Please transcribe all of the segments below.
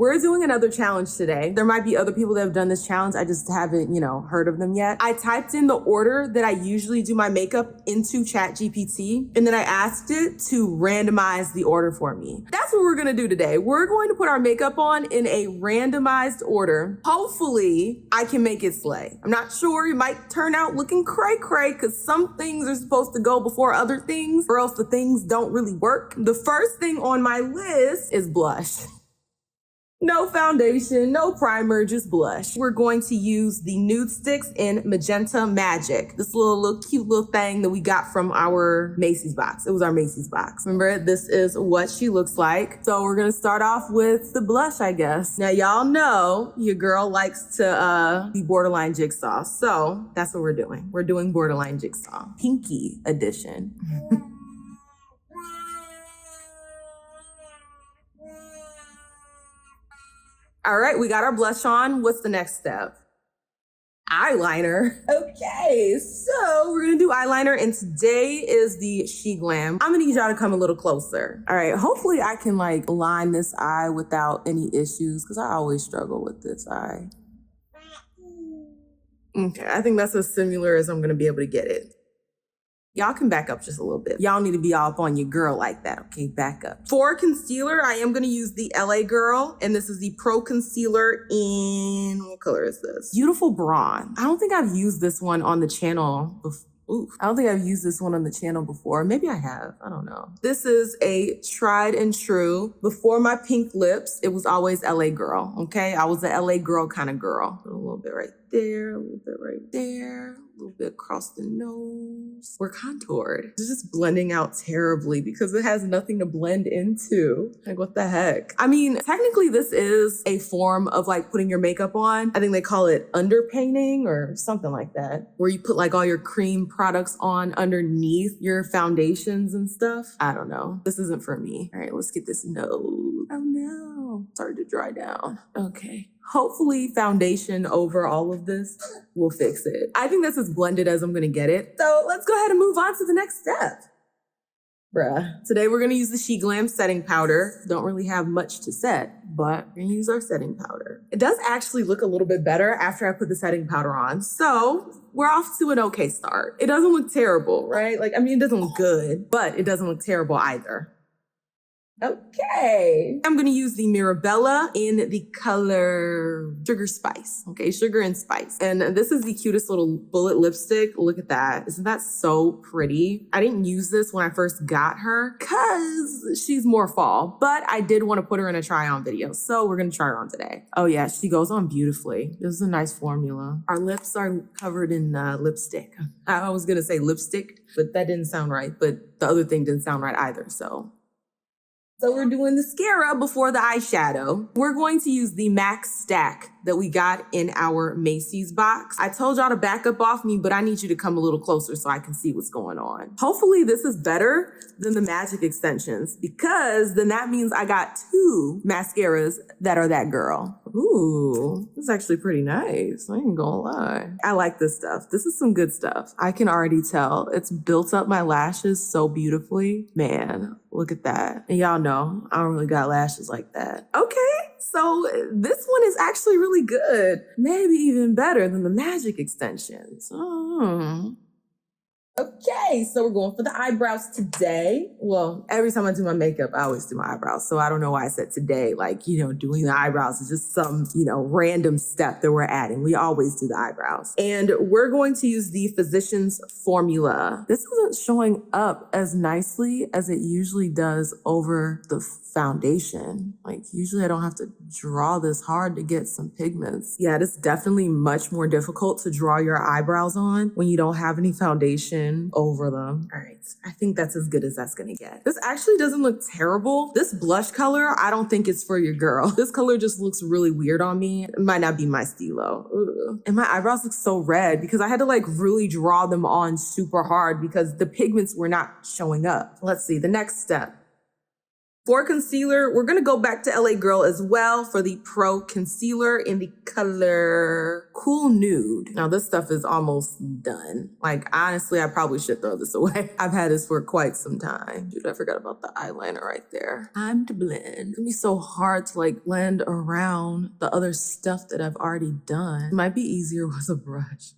we're doing another challenge today. There might be other people that have done this challenge. I just haven't, heard of them yet. I typed in the order that I usually do my makeup into ChatGPT, and then I asked it to randomize the order for me. That's what we're gonna do today. We're going to put our makeup on in a randomized order. Hopefully, I can make it slay. I'm not sure. It might turn out looking cray-cray because some things are supposed to go before other things, or else the things don't really work. The first thing on my list is blush. No foundation, no primer, just blush. We're going to use the Nude Sticks in Magenta Magic. This little cute little thing that we got from our Macy's box. It was our Macy's box. Remember, this is what she looks like. So we're gonna start off with the blush, I guess. Now y'all know your girl likes to be borderline jigsaw. So that's what we're doing. We're doing borderline jigsaw. Pinky edition. All right, we got our blush on. What's the next step? Eyeliner. Okay, so we're gonna do eyeliner, and today is the Glam. I'm gonna need y'all to come a little closer. All right, hopefully I can line this eye without any issues, because I always struggle with this eye. Okay, I think that's as similar as I'm gonna be able to get it. Y'all can back up just a little bit. Y'all need to be all up on your girl like that, okay? Back up. For concealer, I am gonna use the LA Girl, and this is the Pro Concealer in, what color is this? Beautiful Bronze. I don't think I've used this one on the channel before. Ooh, I don't think I've used this one on the channel before. Maybe I have, I don't know. This is a tried and true. Before my pink lips, it was always LA Girl, okay? I was the LA Girl kind of girl. A little bit right there, a little bit right there, a little bit across the nose. We're contoured. It's just blending out terribly because it has nothing to blend into. Like, what the heck? I mean, technically this is a form of putting your makeup on. I think they call it underpainting or something like that, where you put all your cream products on underneath your foundations and stuff. I don't know. This isn't for me. All right, let's get this nose. Oh no, it's hard to dry down. Okay. Hopefully foundation over all of this will fix it. I think that's as blended as I'm gonna get it. So let's go ahead and move on to the next step. Bruh. Today we're gonna use the Glam setting powder. Don't really have much to set, but we're gonna use our setting powder. It does actually look a little bit better after I put the setting powder on. So we're off to an okay start. It doesn't look terrible, right? It doesn't look good, but it doesn't look terrible either. Okay. I'm gonna use the Mirabella in the color Sugar Spice. Okay, Sugar and Spice. And this is the cutest little bullet lipstick. Look at that. Isn't that so pretty? I didn't use this when I first got her because she's more fall, but I did want to put her in a try on video. So we're gonna try her on today. Oh yeah, she goes on beautifully. This is a nice formula. Our lips are covered in lipstick. I was gonna say lipstick, but that didn't sound right. But the other thing didn't sound right either, so we're doing the mascara before the eyeshadow. We're going to use the MAC stack that we got in our Macy's box. I told y'all to back up off me, but I need you to come a little closer so I can see what's going on. Hopefully this is better than the Magic extensions, because then that means I got 2 mascaras that are that girl. Ooh, this is actually pretty nice. I ain't gonna lie. I like this stuff. This is some good stuff. I can already tell. It's built up my lashes so beautifully. Man, look at that. And y'all know, I don't really got lashes like that. Okay, so this one is actually really good. Maybe even better than the Magic extensions. Okay, so we're going for the eyebrows today. Well, every time I do my makeup, I always do my eyebrows. So I don't know why I said today, doing the eyebrows is just some, random step that we're adding. We always do the eyebrows. And we're going to use the Physicians Formula. This isn't showing up as nicely as it usually does over the foundation. Usually I don't have to draw this hard to get some pigments. Yeah, it's definitely much more difficult to draw your eyebrows on when you don't have any foundation over them. All right, I think that's as good as that's gonna get. This actually doesn't look terrible. This blush color, I don't think it's for your girl. This color just looks really weird on me. It might not be my stilo. Ugh. And my eyebrows look so red because I had to really draw them on super hard because the pigments were not showing up. Let's see, the next step. For concealer, we're going to go back to LA Girl as well for the Pro Concealer in the color Cool Nude. Now, this stuff is almost done. Like, honestly, I probably should throw this away. I've had this for quite some time. Dude, I forgot about the eyeliner right there. Time to blend. It's going to be so hard to, like, blend around the other stuff that I've already done. It might be easier with a brush.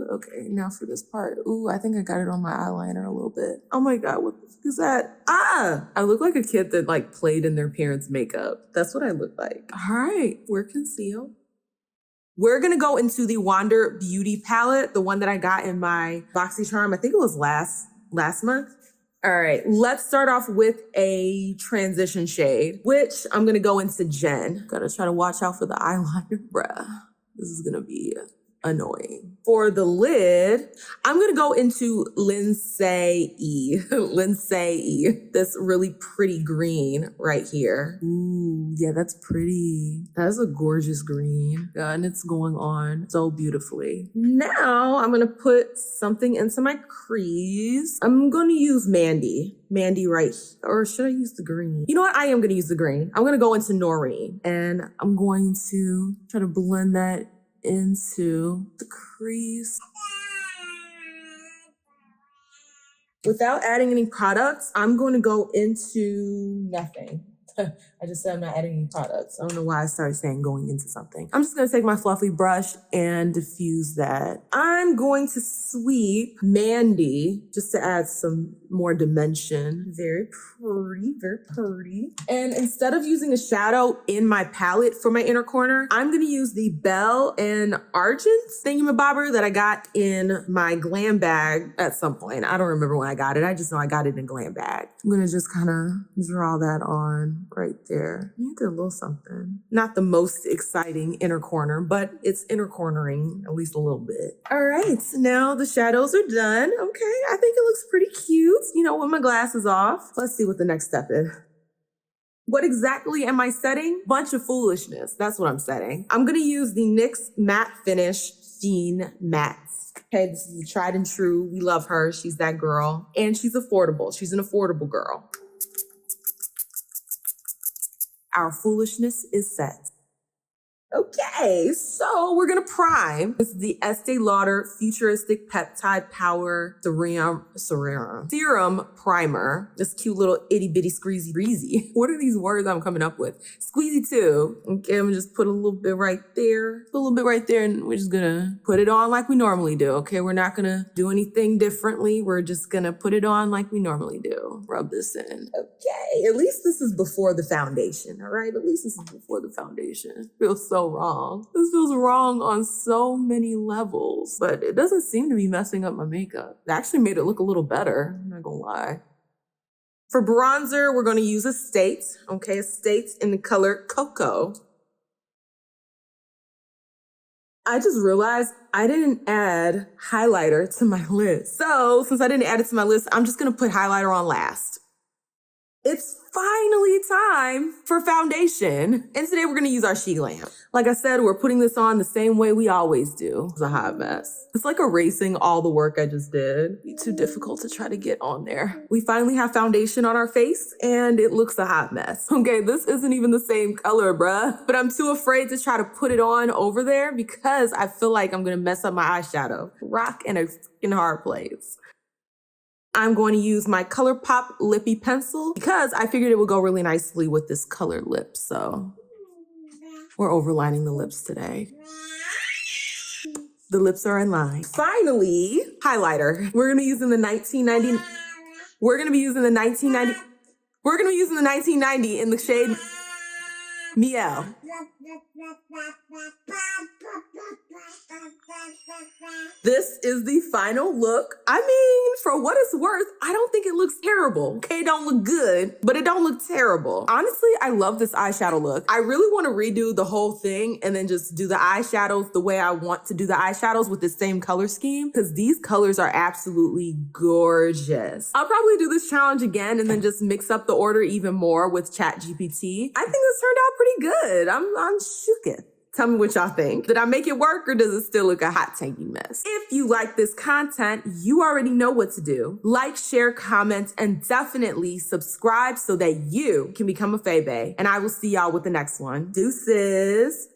Okay, now for this part. Ooh, I think I got it on my eyeliner a little bit. Oh my God, what the fuck is that? Ah! I look like a kid that like played in their parents' makeup. That's what I look like. All right, we're concealed. We're gonna go into the Wander Beauty palette, the one that I got in my BoxyCharm. I think it was last month. All right, let's start off with a transition shade, which I'm gonna go into Jen. Gotta try to watch out for the eyeliner, bruh. This is gonna be annoying. For the lid, I'm gonna go into Lindsay E. Lindsay E. This really pretty green right here. Ooh, yeah, that's pretty. That's a gorgeous green. Yeah, and it's going on so beautifully. Now I'm gonna put something into my crease. I'm gonna use Mandy right here. Or should I use the green? You know what? I am gonna use the green. I'm gonna go into Noreen and I'm going to try to blend that into the crease. Without adding any products, I'm going to go into nothing. I just said I'm not adding any products. I don't know why I started saying going into something. I'm just going to take my fluffy brush and diffuse that. I'm going to sweep Mandy just to add some more dimension. Very pretty, very pretty. And instead of using a shadow in my palette for my inner corner, I'm going to use the Belle and Argent thingamabobber that I got in my Glam bag at some point. I don't remember when I got it. I just know I got it in a Glam bag. I'm going to just kind of draw that on right there. You did a little something. Not the most exciting inner corner, but it's inner cornering at least a little bit. All right, now the shadows are done. Okay, I think it looks pretty cute, you know, with my glasses off. Let's see what the next step is. What exactly am I setting? Bunch of foolishness. That's what I'm setting. I'm gonna use the NYX Matte Finish Sheen Mattes. Okay, this is a tried and true. We love her. She's that girl. And she's affordable. She's an affordable girl. Our foolishness is set. Okay, so we're gonna prime. This is the Estee Lauder Futuristic Peptide Power Serum Primer. This cute little itty bitty squeezy breezy. What are these words I'm coming up with? Squeezy too. Okay, I'm gonna just put a little bit right there. Put a little bit right there, and we're just gonna put it on like we normally do. Okay, we're not gonna do anything differently. We're just gonna put it on like we normally do. Rub this in. Okay, at least this is before the foundation, all right? At least this is before the foundation. Feels so wrong. This feels wrong on so many levels, but it doesn't seem to be messing up my makeup. It actually made it look a little better, I'm not gonna lie. For bronzer, we're gonna use Estate, okay? Estate in the color Cocoa. I just realized I didn't add highlighter to my list. So since I didn't add it to my list, I'm just gonna put highlighter on last. It's finally time for foundation. And today we're gonna use our She Glam. Like I said, we're putting this on the same way we always do. It's a hot mess. It's like erasing all the work I just did. It'd be too difficult to try to get on there. We finally have foundation on our face and it looks a hot mess. Okay, this isn't even the same color, bruh. But I'm too afraid to try to put it on over there because I feel like I'm gonna mess up my eyeshadow. Rock in a freaking hard place. I'm going to use my ColourPop Lippy Pencil because I figured it would go really nicely with this colored lip. So we're overlining the lips today. The lips are in line. Finally, highlighter. We're going to be using the 1990. We're going to be using the 1990. We're going to be using the 1990 in the shade Miel. This is the final look. I mean, for what it's worth, I don't think it looks terrible. Okay, it don't look good, but it don't look terrible. Honestly, I love this eyeshadow look. I really want to redo the whole thing and then just do the eyeshadows the way I want to do the eyeshadows with the same color scheme because these colors are absolutely gorgeous. I'll probably do this challenge again and then just mix up the order even more with ChatGPT. I think this turned out pretty good. I'm shooketh. Tell me what y'all think. Did I make it work or does it still look a hot, tangy mess? If you like this content, you already know what to do. Like, share, comment, and definitely subscribe so that you can become a Faye Bae. And I will see y'all with the next one. Deuces.